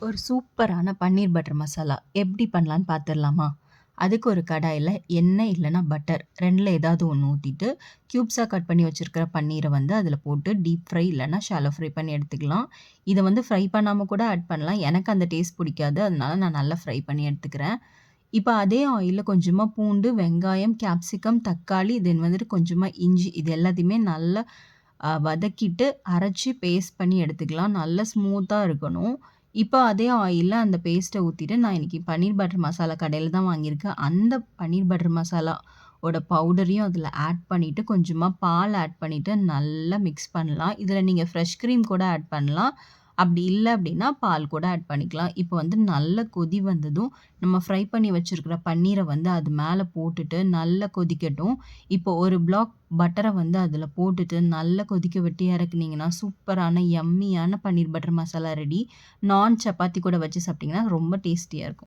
ஒரு சூப்பரான பன்னீர் பட்டர் மசாலா எப்படி பண்ணலான்னு பார்த்துடலாமா? அதுக்கு ஒரு கடாயில எண்ணெய் இல்லன்னா பட்டர் 2ல ஏதாவது ஒண்ணு ஊத்திட்டு, கியூப்ஸா கட் பண்ணி வச்சிருக்கிற பன்னீர வந்து அதில போட்டு டீப் ஃப்ரை இல்லன்னா ஷாலோ ஃப்ரை பண்ணி எடுத்துக்கலாம். இத வந்து ஃப்ரை பண்ணாம கூட ஆட் பண்ணலாம். எனக்கு அந்த டேஸ்ட் பிடிக்காது. அதனால நான் நல்லா ஃப்ரை பண்ணி எடுத்துக்கிறேன். இப்ப அதே ஆயில்ல கொஞ்சமா பூண்டு, வெங்காயம், கேப்சிகம், தக்காளி, தென் வந்துட்டு கொஞ்சமா இஞ்சி இது எல்லாத்தையுமே நல்லா வதக்கிட்டு, அரைச்சு பேஸ்ட் பண்ணி எடுத்துக்கலாம். நல்லா ஸ்மூத்தா இருக்கணும். இப்ப அதே ஆயில்ல அந்த பேஸ்ட்ட ஊத்திட்டு, நான் இன்னைக்கு பன்னீர் பட்டர் மசாலா கடையில தான் வாங்கியிருக்கேன். அந்த பன்னீர் பட்டர் மசாலா ஓட பவுடரையும் அதில ஆட் பண்ணிட்டு, கொஞ்சமா பால் ஆட் பண்ணிட்டு நல்லா மிக்ஸ் பண்ணலாம். இதில நீங்க ஃப்ரெஷ் கிரீம் கூட ஆட் பண்ணலாம். அப்படி இல்ல அப்படின்னா, பால் கூட ஆட் பண்ணிக்கலாம். இப்போ வந்து நல்ல கொதி வந்ததும், நம்ம ஃப்ரை பண்ணி வச்சிருக்கிற பன்னீர வந்து அது மேல போட்டுட்டு நல்லா கொதிக்கட்டும். இப்போ ஒரு ப்ளாக் பட்டர வந்து அதில போட்டுட்டு நல்லா கொதிக்க விட்டு இறக்குனீங்கன்னா, சூப்பரான யம்மியான பன்னீர் பட்டர் மசாலா ரெடி. நான், சப்பாத்தி கூட வச்சு சாப்பிட்டீங்கன்னா ரொம்ப டேஸ்டியா இருக்கும்.